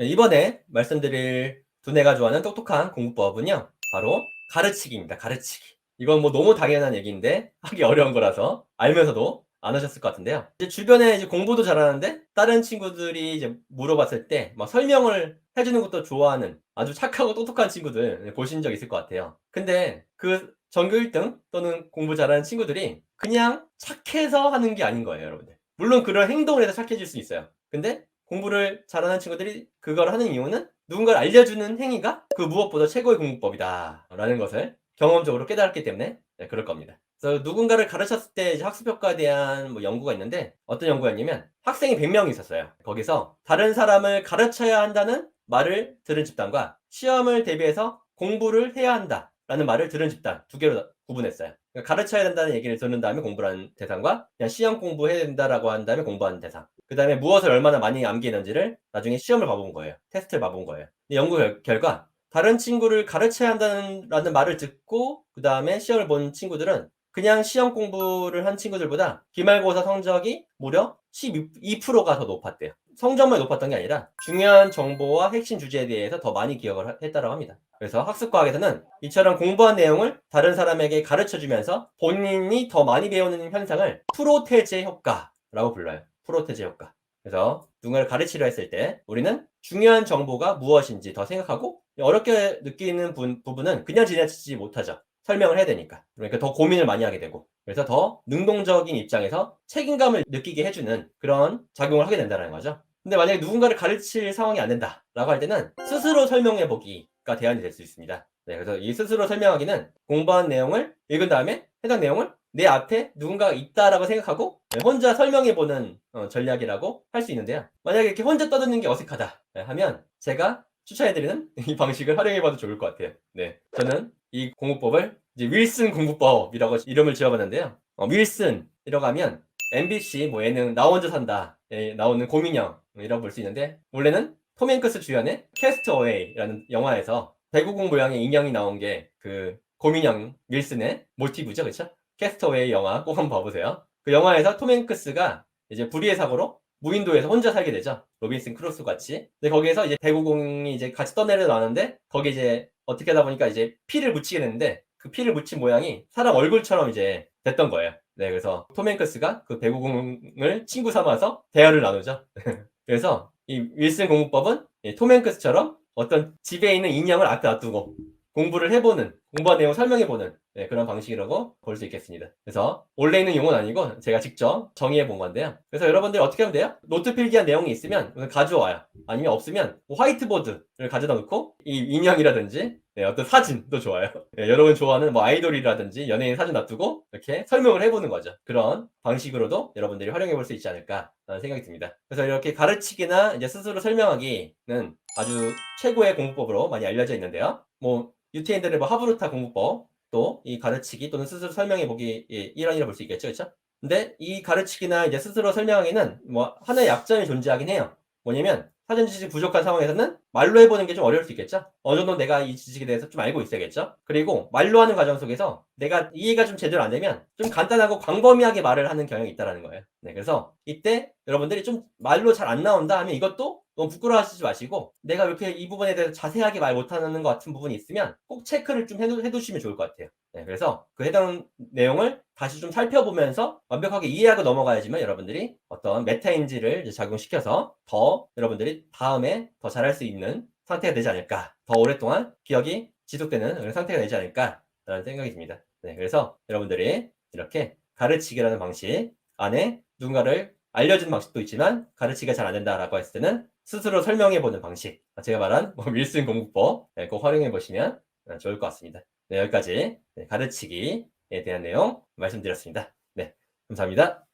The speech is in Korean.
네, 이번에 말씀드릴 두뇌가 좋아하는 똑똑한 공부법은요, 바로 가르치기입니다. 가르치기. 이건 뭐 너무 당연한 얘기인데 하기 어려운 거라서 알면서도 안 하셨을 것 같은데요. 이제 주변에 이제 공부도 잘하는데 다른 친구들이 이제 물어봤을 때 막 설명을 해주는 것도 좋아하는 아주 착하고 똑똑한 친구들 보신 적 있을 것 같아요. 근데 그 전교 1등 또는 공부 잘하는 친구들이 그냥 착해서 하는 게 아닌 거예요, 여러분들. 물론 그런 행동을 해서 착해질 수 있어요. 근데 공부를 잘하는 친구들이 그걸 하는 이유는 누군가를 알려주는 행위가 그 무엇보다 최고의 공부법이다 라는 것을 경험적으로 깨달았기 때문에 그럴 겁니다. 그래서 누군가를 가르쳤을 때 이제 학습 효과에 대한 뭐 연구가 있는데, 어떤 연구였냐면 학생이 100명이 있었어요. 거기서 다른 사람을 가르쳐야 한다는 말을 들은 집단과 시험을 대비해서 공부를 해야 한다라는 말을 들은 집단 두 개로 구분했어요. 그러니까 가르쳐야 된다는 얘기를 듣는 다음에 공부하는 대상과 그냥 시험 공부해야 된다라고 한 다음에 공부하는 대상, 그 다음에 무엇을 얼마나 많이 암기했는지를 나중에 시험을 봐본 거예요. 테스트를 봐본 거예요. 연구 결과 다른 친구를 가르쳐야 한다는 말을 듣고 그 다음에 시험을 본 친구들은 그냥 시험 공부를 한 친구들보다 기말고사 성적이 무려 12%가 더 높았대요. 성적만 높았던 게 아니라 중요한 정보와 핵심 주제에 대해서 더 많이 기억을 했다고 합니다. 그래서 학습과학에서는 이처럼 공부한 내용을 다른 사람에게 가르쳐주면서 본인이 더 많이 배우는 현상을 프로테제 효과라고 불러요. 프로테제 효과. 그래서 누군가를 가르치려 했을 때 우리는 중요한 정보가 무엇인지 더 생각하고, 어렵게 느끼는 부분은 그냥 지나치지 못하죠. 설명을 해야 되니까. 그러니까 더 고민을 많이 하게 되고, 그래서 더 능동적인 입장에서 책임감을 느끼게 해주는 그런 작용을 하게 된다는 거죠. 근데 만약에 누군가를 가르칠 상황이 안 된다라고 할 때는 스스로 설명해 보기가 대안이 될 수 있습니다. 네, 그래서 이 스스로 설명하기는 공부한 내용을 읽은 다음에 해당 내용을 내 앞에 누군가가 있다라고 생각하고 혼자 설명해 보는 전략이라고 할 수 있는데요. 만약에 이렇게 혼자 떠드는 게 어색하다 하면 제가 추천해드리는 이 방식을 활용해봐도 좋을 것 같아요. 네, 저는 이 공부법을 이제 윌슨 공부법이라고 이름을 지어봤는데요. 윌슨이라고 하면 MBC 뭐 예능 나 혼자 산다에 나오는 고민형이라고 볼 수 있는데, 원래는 톰 행크스 주연의 캐스트어웨이라는 영화에서 배구공 모양의 인형이 나온 게 그 고민형 윌슨의 모티브죠, 그렇죠? 캐스트어웨이 영화 꼭 한번 봐보세요. 그 영화에서 톰 행크스가 이제 불의의 사고로 무인도에서 혼자 살게 되죠. 로빈슨 크루소 같이. 근데 거기에서 이제 배구공이 이제 같이 떠내려 나왔는데 거기 이제 어떻게 하다 보니까 이제 피를 묻히게 됐는데 그 피를 묻힌 모양이 사람 얼굴처럼 이제 됐던 거예요. 네, 그래서 톰 행크스가 그 배구공을 친구 삼아서 대화를 나누죠. 그래서 이 윌슨 공부법은 톰 행크스처럼 어떤 집에 있는 인형을 앞에 놔두고 공부를 해보는, 공부한 내용을 설명해보는 그런 방식이라고 볼 수 있겠습니다. 그래서 원래 있는 용어는 아니고 제가 직접 정의해 본 건데요. 그래서 여러분들 어떻게 하면 돼요? 노트 필기한 내용이 있으면 가져와요. 아니면 없으면 화이트보드를 가져다 놓고 이 인형이라든지 어떤 사진도 좋아요. 여러분 좋아하는 뭐 아이돌이라든지 연예인 사진 놔두고 이렇게 설명을 해보는 거죠. 그런 방식으로도 여러분들이 활용해 볼 수 있지 않을까라는 생각이 듭니다. 그래서 이렇게 가르치기나 이제 스스로 설명하기는 아주 최고의 공부법으로 많이 알려져 있는데요. 뭐 유태인들의 뭐 하브루타 공부법, 또 이 가르치기 또는 스스로 설명해 보기 일환이라 볼 수 있겠죠, 그렇죠? 근데 이 가르치기나 이제 스스로 설명하기는 뭐 하나의 약점이 존재하긴 해요. 뭐냐면 사전 지식이 부족한 상황에서는 말로 해보는 게 좀 어려울 수 있겠죠? 어느 정도 내가 이 지식에 대해서 좀 알고 있어야겠죠? 그리고 말로 하는 과정 속에서 내가 이해가 좀 제대로 안 되면 좀 간단하고 광범위하게 말을 하는 경향이 있다는 거예요. 네, 그래서 이때 여러분들이 좀 말로 잘 안 나온다 하면 이것도 너무 부끄러워하시지 마시고, 내가 이렇게 이 부분에 대해서 자세하게 말 못하는 것 같은 부분이 있으면 꼭 체크를 좀 해두시면 좋을 것 같아요. 네, 그래서 그 해당 내용을 다시 좀 살펴보면서 완벽하게 이해하고 넘어가야지만 여러분들이 어떤 메타인지를 이제 작용시켜서 더 여러분들이 다음에 더 잘할 수 있는 상태가 되지 않을까, 더 오랫동안 기억이 지속되는 그런 상태가 되지 않을까라는 생각이 듭니다. 네, 그래서 여러분들이 이렇게 가르치기라는 방식 안에 누군가를 알려주는 방식도 있지만 가르치기가 잘 안 된다라고 했을 때는 스스로 설명해보는 방식, 제가 말한 뭐 윌슨 공부법 꼭 활용해보시면 좋을 것 같습니다. 네, 여기까지 가르치기에 대한 내용 말씀드렸습니다. 네, 감사합니다.